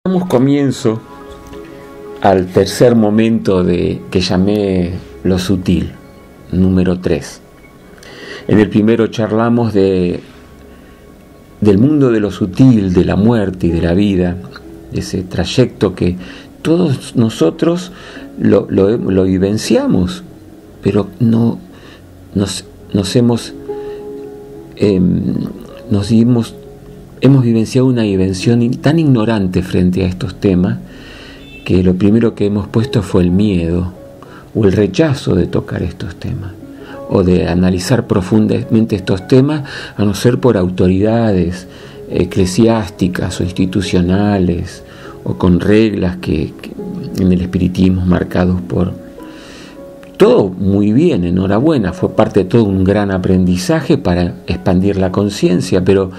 Damos comienzo al tercer momento que llamé lo sutil, número 3. En el primero charlamos del mundo de lo sutil, de la muerte y de la vida, de ese trayecto que todos nosotros lo vivenciamos, pero no hemos vivenciado una dimensión tan ignorante frente a estos temas que lo primero que hemos puesto fue el miedo o el rechazo de tocar estos temas o de analizar profundamente estos temas, a no ser por autoridades eclesiásticas o institucionales o con reglas que en el espiritismo marcados por... Todo muy bien, enhorabuena, fue parte de todo un gran aprendizaje para expandir la conciencia, pero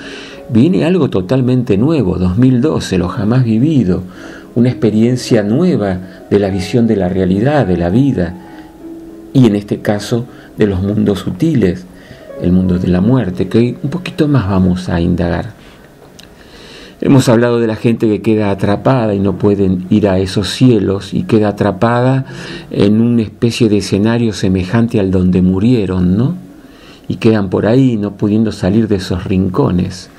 viene algo totalmente nuevo, 2012, lo jamás vivido, una experiencia nueva de la visión de la realidad, de la vida, y en este caso de los mundos sutiles, el mundo de la muerte, que hoy un poquito más vamos a indagar. Hemos hablado de la gente que queda atrapada y no pueden ir a esos cielos y queda atrapada en una especie de escenario semejante al donde murieron, ¿no? Y quedan por ahí no pudiendo salir de esos rincones.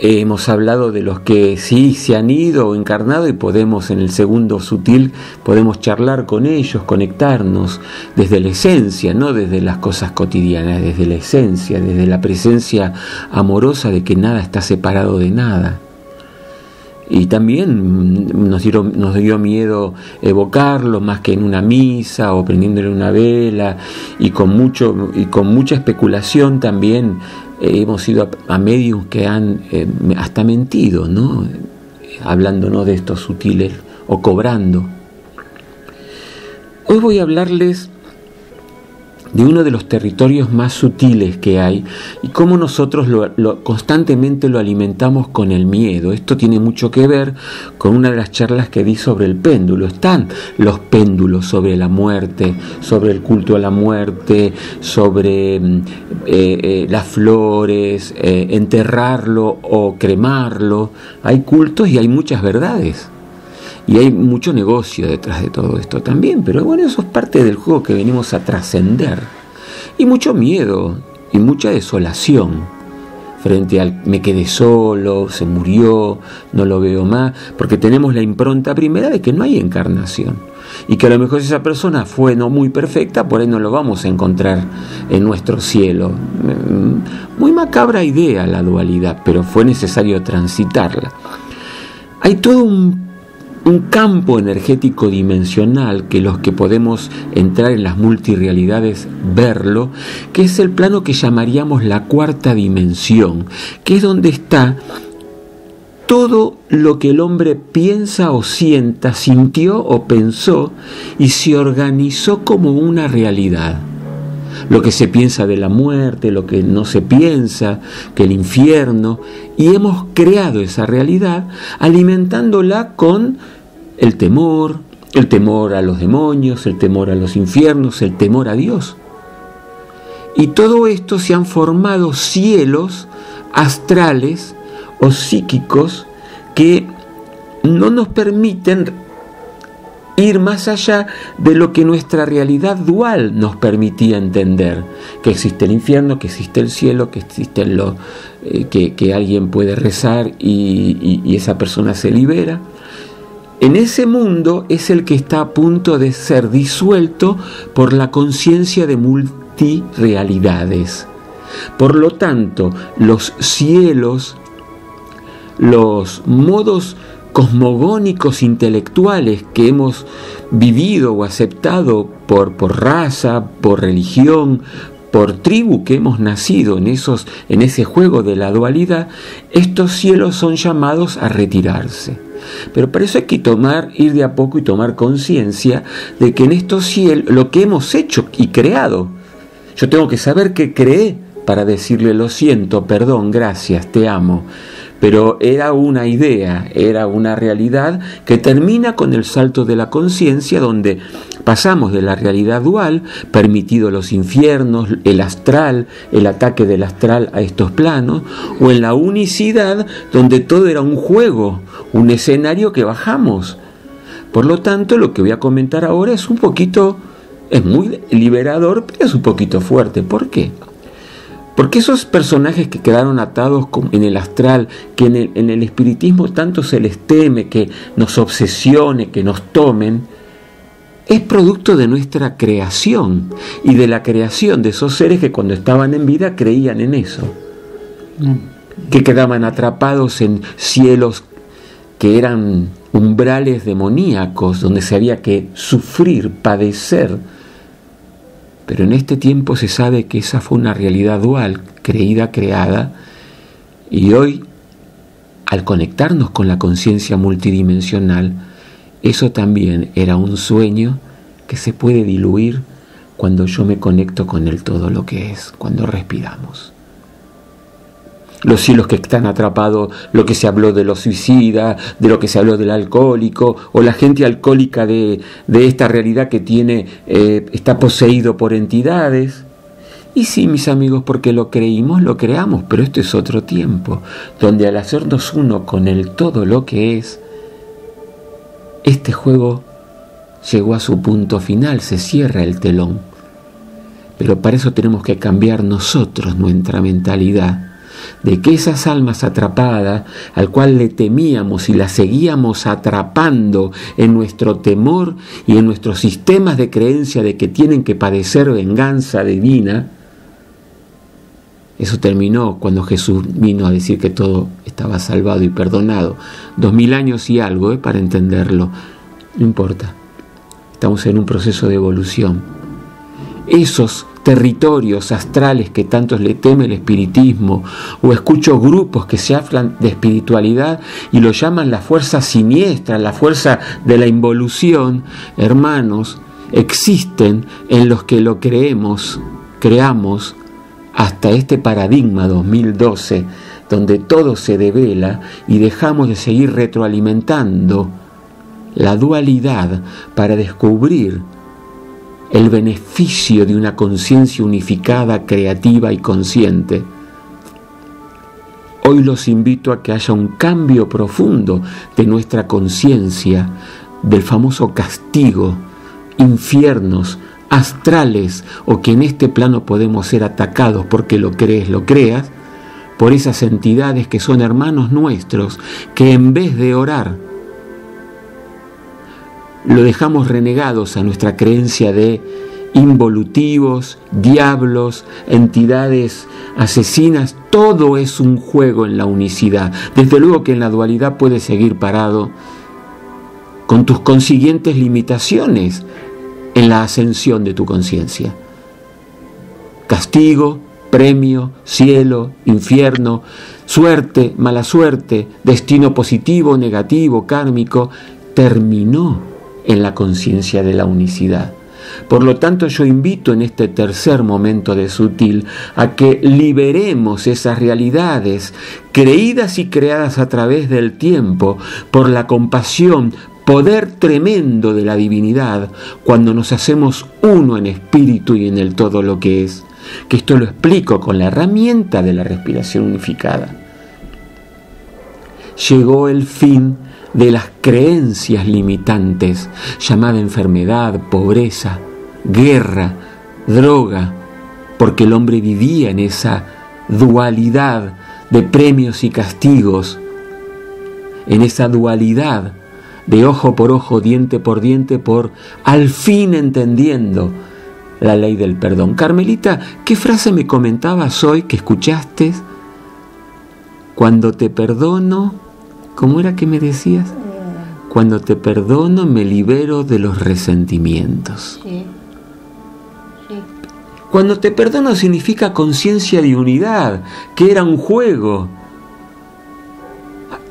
Hemos hablado de los que sí se han ido o encarnado y podemos en el segundo sutil, podemos charlar con ellos, conectarnos desde la esencia, no desde las cosas cotidianas, desde la esencia, desde la presencia amorosa de que nada está separado de nada. Y también nos dio miedo evocarlo más que en una misa o prendiéndole una vela y con mucha especulación también. Hemos ido a medios que han hasta mentido, ¿no? Hablándonos de estos sutiles o cobrando. Hoy voy a hablarles de uno de los territorios más sutiles que hay y cómo nosotros constantemente lo alimentamos con el miedo. Esto tiene mucho que ver con una de las charlas que di sobre el péndulo. Están los péndulos sobre la muerte, sobre el culto a la muerte, sobre las flores, enterrarlo o cremarlo. Hay cultos y hay muchas verdades. Y hay mucho negocio detrás de todo esto también, pero bueno, eso es parte del juego que venimos a trascender. Y mucho miedo y mucha desolación frente al me quedé solo, se murió, no lo veo más, porque tenemos la impronta primera de que no hay encarnación. Y que a lo mejor esa persona fue no muy perfecta, por ahí no lo vamos a encontrar en nuestro cielo. Muy macabra idea la dualidad, pero fue necesario transitarla. Hay todo un campo energético dimensional que los que podemos entrar en las multirrealidades verlo, que es el plano que llamaríamos la cuarta dimensión, que es donde está todo lo que el hombre piensa o sienta, sintió o pensó y se organizó como una realidad. Lo que se piensa de la muerte, lo que no se piensa, que el infierno, y hemos creado esa realidad alimentándola con el temor a los demonios, el temor a los infiernos, el temor a Dios. Y todo esto se han formado cielos astrales o psíquicos que no nos permiten ir más allá de lo que nuestra realidad dual nos permitía entender, que existe el infierno, que existe el cielo, que existe que alguien puede rezar y esa persona se libera. En ese mundo es el que está a punto de ser disuelto por la conciencia de multirealidades. Por lo tanto, los cielos, los modos cosmogónicos intelectuales que hemos vivido o aceptado por raza, por religión, por tribu que hemos nacido en ese juego de la dualidad, estos cielos son llamados a retirarse. Pero para eso hay que ir de a poco y tomar conciencia de que en estos cielos, lo que hemos hecho y creado, yo tengo que saber que creé para decirle lo siento, perdón, gracias, te amo. Pero era una idea, era una realidad que termina con el salto de la conciencia, donde Pasamos de la realidad dual, permitido los infiernos, el astral, el ataque del astral a estos planos, o en la unicidad, donde todo era un juego, un escenario que bajamos. Por lo tanto, lo que voy a comentar ahora es muy liberador, pero es un poquito fuerte. ¿Por qué? Porque esos personajes que quedaron atados en el astral, que en el espiritismo tanto se les teme, que nos obsesione, que nos tomen, es producto de nuestra creación y de la creación de esos seres que cuando estaban en vida creían en eso, que quedaban atrapados en cielos que eran umbrales demoníacos, donde se había que sufrir, padecer. Pero en este tiempo se sabe que esa fue una realidad dual, creída, creada, y hoy, al conectarnos con la conciencia multidimensional, eso también era un sueño que se puede diluir cuando yo me conecto con el todo lo que es, cuando respiramos. Los cielos que están atrapados, lo que se habló de los suicidas, de lo que se habló del alcohólico, o la gente alcohólica de esta realidad que está poseído por entidades. Y sí, mis amigos, porque lo creímos, lo creamos, pero esto es otro tiempo, donde al hacernos uno con el todo lo que es, este juego llegó a su punto final, se cierra el telón. Pero para eso tenemos que cambiar nosotros nuestra mentalidad, de que esas almas atrapadas, al cual le temíamos y las seguíamos atrapando en nuestro temor y en nuestros sistemas de creencia de que tienen que padecer venganza divina, eso terminó cuando Jesús vino a decir que todo estaba salvado y perdonado. 2000 años y algo, para entenderlo. No importa. Estamos en un proceso de evolución. Esos territorios astrales que tanto le teme el espiritismo, o escucho grupos que se hablan de espiritualidad y lo llaman la fuerza siniestra, la fuerza de la involución, hermanos, existen en los que lo creamos hasta este paradigma 2012, donde todo se devela y dejamos de seguir retroalimentando la dualidad para descubrir el beneficio de una conciencia unificada, creativa y consciente. Hoy los invito a que haya un cambio profundo de nuestra conciencia, del famoso castigo, infiernos, astrales, o que en este plano podemos ser atacados porque lo creas, por esas entidades que son hermanos nuestros, que en vez de orar, lo dejamos renegados a nuestra creencia de involutivos, diablos, entidades asesinas. Todo es un juego en la unicidad. Desde luego que en la dualidad puedes seguir parado con tus consiguientes limitaciones en la ascensión de tu conciencia. Castigo, premio, cielo, infierno, suerte, mala suerte, destino positivo, negativo, kármico, terminó en la conciencia de la unicidad. Por lo tanto, yo invito en este tercer momento de Sutil a que liberemos esas realidades creídas y creadas a través del tiempo por la compasión, poder tremendo de la divinidad, cuando nos hacemos uno en espíritu y en el todo lo que es. Que esto lo explico con la herramienta de la respiración unificada. Llegó el fin de las creencias limitantes, llamada enfermedad, pobreza, guerra, droga, porque el hombre vivía en esa dualidad de premios y castigos, en esa dualidad de ojo por ojo, diente por diente, por al fin entendiendo la ley del perdón. Carmelita, ¿qué frase me comentabas hoy que escuchaste? Cuando te perdono, ¿cómo era que me decías? Cuando te perdono me libero de los resentimientos. Sí. Sí. Cuando te perdono significa conciencia de unidad, que era un juego.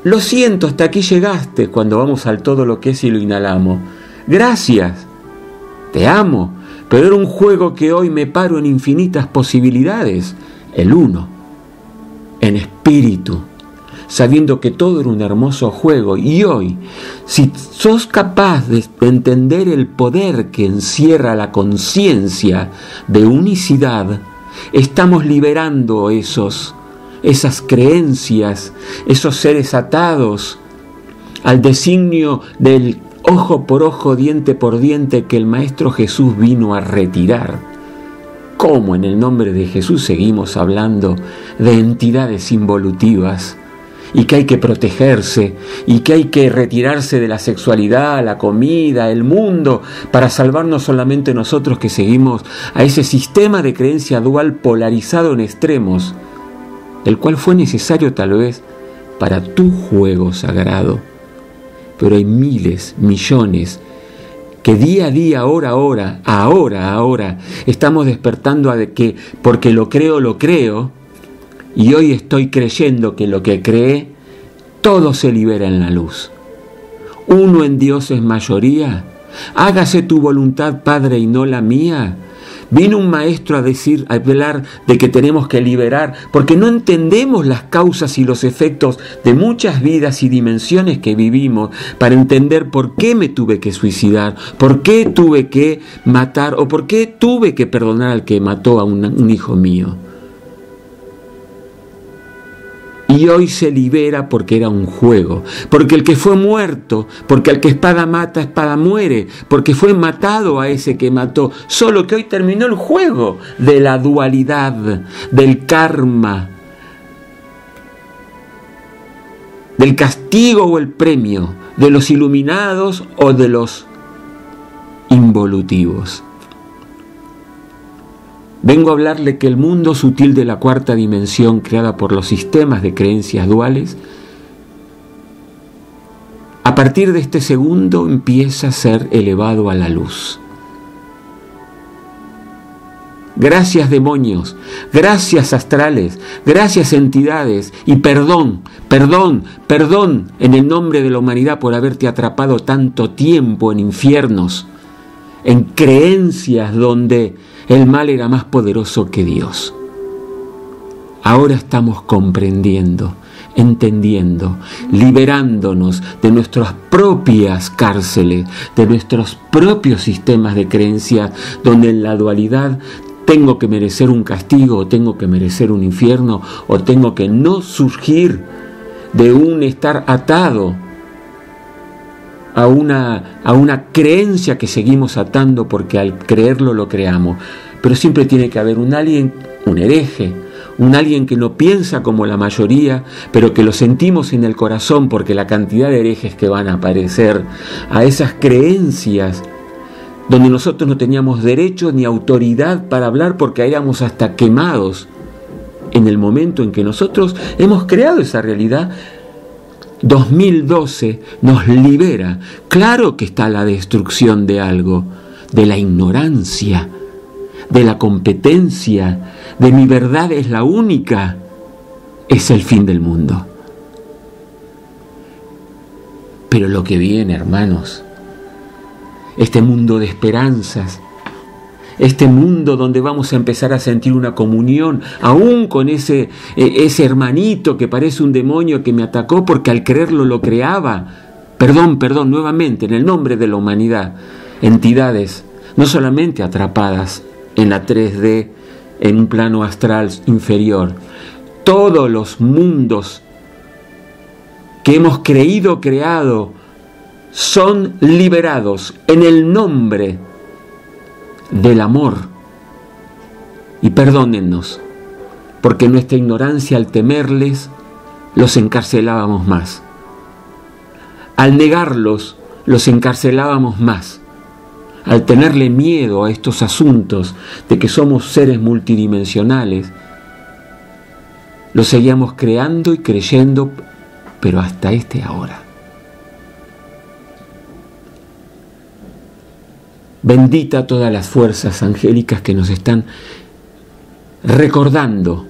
Lo siento, hasta aquí llegaste, cuando vamos al todo lo que es y lo inhalamos. Gracias, te amo, pero era un juego que hoy me paro en infinitas posibilidades. El uno, en espíritu, sabiendo que todo era un hermoso juego. Y hoy, si sos capaz de entender el poder que encierra la conciencia de unicidad, estamos liberando esas creencias, esos seres atados al designio del ojo por ojo, diente por diente que el Maestro Jesús vino a retirar. ¿Cómo en el nombre de Jesús seguimos hablando de entidades involutivas y que hay que protegerse y que hay que retirarse de la sexualidad, la comida, el mundo, para salvarnos solamente nosotros que seguimos a ese sistema de creencia dual polarizado en extremos, el cual fue necesario tal vez para tu juego sagrado? Pero hay miles, millones, que día a día, hora a hora, estamos despertando a de que porque lo creo, y hoy estoy creyendo que lo que creé, todo se libera en la luz. Uno en Dios es mayoría, hágase tu voluntad, Padre, y no la mía. Vino un maestro a hablar de que tenemos que liberar, porque no entendemos las causas y los efectos de muchas vidas y dimensiones que vivimos, para entender por qué me tuve que suicidar, por qué tuve que matar, o por qué tuve que perdonar al que mató a un hijo mío. Y hoy se libera porque era un juego, porque el que fue muerto, porque al que espada mata, espada muere, porque fue matado a ese que mató, solo que hoy terminó el juego de la dualidad, del karma, del castigo o el premio, de los iluminados o de los involutivos. Vengo a hablarle que el mundo sutil de la cuarta dimensión, creada por los sistemas de creencias duales, a partir de este segundo empieza a ser elevado a la luz. Gracias demonios, gracias astrales, gracias entidades y perdón en el nombre de la humanidad por haberte atrapado tanto tiempo en infiernos, en creencias donde el mal era más poderoso que Dios. Ahora estamos comprendiendo, entendiendo, liberándonos de nuestras propias cárceles, de nuestros propios sistemas de creencia, donde en la dualidad tengo que merecer un castigo, o tengo que merecer un infierno, o tengo que no surgir de un estar atado a una creencia que seguimos atando porque al creerlo lo creamos. Pero siempre tiene que haber un alguien, un hereje, un alguien que no piensa como la mayoría, pero que lo sentimos en el corazón porque la cantidad de herejes que van a aparecer a esas creencias donde nosotros no teníamos derecho ni autoridad para hablar porque éramos hasta quemados en el momento en que nosotros hemos creado esa realidad. 2012 nos libera. Claro que está la destrucción de algo, de la ignorancia, de la competencia, de mi verdad es la única, es el fin del mundo. Pero lo que viene, hermanos, este mundo de esperanzas, este mundo donde vamos a empezar a sentir una comunión, aún con ese hermanito que parece un demonio que me atacó porque al creerlo lo creaba. Perdón, nuevamente, en el nombre de la humanidad, entidades no solamente atrapadas en la 3D, en un plano astral inferior, todos los mundos que hemos creado son liberados en el nombre del amor. Y perdónennos, porque nuestra ignorancia al temerles los encarcelábamos más. Al negarlos los encarcelábamos más. Al tenerle miedo a estos asuntos de que somos seres multidimensionales, los seguíamos creando y creyendo, pero hasta ahora. Bendita todas las fuerzas angélicas que nos están recordando.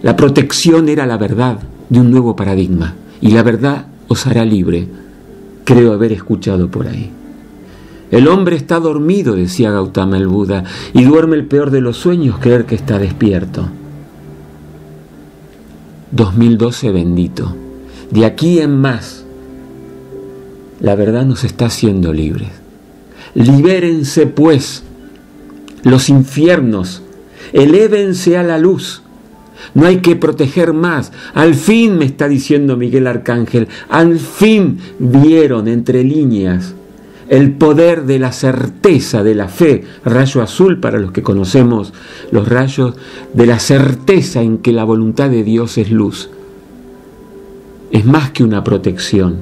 La protección era la verdad de un nuevo paradigma, y la verdad os hará libre. Creo haber escuchado por ahí. El hombre está dormido, decía Gautama el Buda, y duerme el peor de los sueños, creer que está despierto. 2012 bendito. De aquí en más, la verdad nos está haciendo libres. Libérense pues los infiernos, elévense a la luz. No hay que proteger más. Al fin, me está diciendo Miguel Arcángel, al fin vieron entre líneas el poder de la certeza de la fe, rayo azul para los que conocemos los rayos, de la certeza en que la voluntad de Dios es luz. Es más que una protección,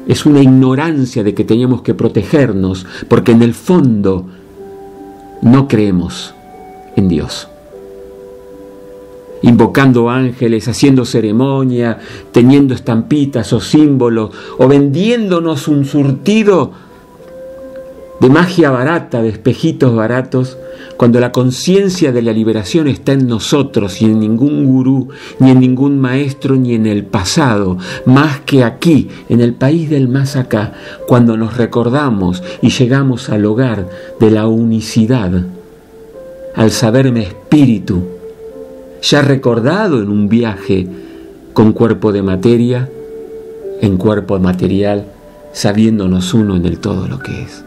es una ignorancia de que teníamos que protegernos, porque en el fondo no creemos en Dios. Invocando ángeles, haciendo ceremonia, teniendo estampitas o símbolos, o vendiéndonos un surtido de magia barata, de espejitos baratos, cuando la conciencia de la liberación está en nosotros y en ningún gurú, ni en ningún maestro, ni en el pasado, más que aquí, en el país del más acá, cuando nos recordamos y llegamos al hogar de la unicidad, al saberme espíritu, ya recordado en un viaje con cuerpo de materia, en cuerpo material, sabiéndonos uno en el todo lo que es.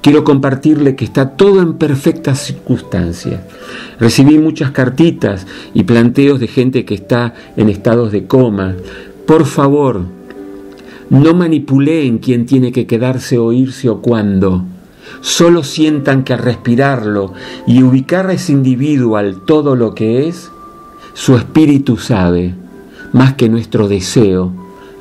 Quiero compartirle que está todo en perfectas circunstancias. Recibí muchas cartitas y planteos de gente que está en estados de coma. Por favor, no manipuleen quién tiene que quedarse o irse o cuándo. Solo sientan que al respirarlo y ubicar a ese individuo al todo lo que es, su espíritu sabe, más que nuestro deseo,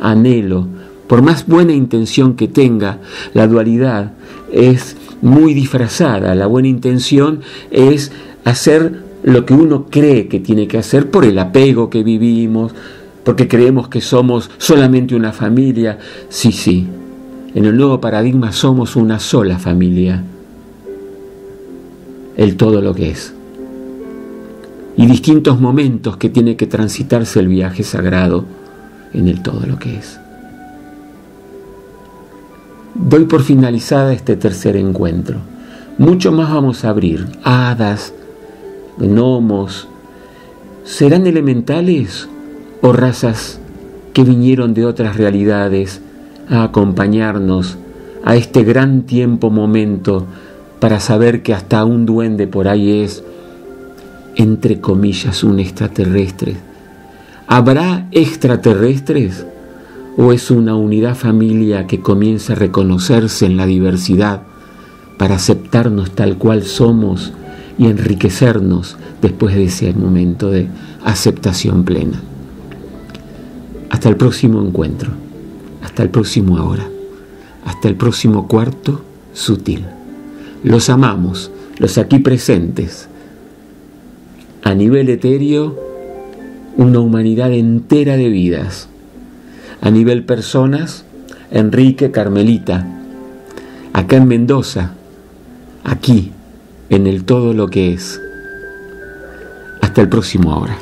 anhelo, por más buena intención que tenga, la dualidad es muy disfrazada. La buena intención es hacer lo que uno cree que tiene que hacer por el apego que vivimos, porque creemos que somos solamente una familia. Sí. En el nuevo paradigma somos una sola familia, el todo lo que es. Y distintos momentos que tiene que transitarse el viaje sagrado en el todo lo que es. Doy por finalizada este tercer encuentro. Mucho más vamos a abrir. Hadas, gnomos, ¿serán elementales o razas que vinieron de otras realidades a acompañarnos a este gran tiempo momento para saber que hasta un duende por ahí es, entre comillas, un extraterrestre? ¿Habrá extraterrestres o es una unidad familia que comienza a reconocerse en la diversidad para aceptarnos tal cual somos y enriquecernos después de ese momento de aceptación plena? Hasta el próximo encuentro. Hasta el próximo ahora, hasta el próximo cuarto sutil. Los amamos, los aquí presentes. A nivel etéreo, una humanidad entera de vidas. A nivel personas, Enrique, Carmelita. Acá en Mendoza, aquí, en el todo lo que es. Hasta el próximo ahora.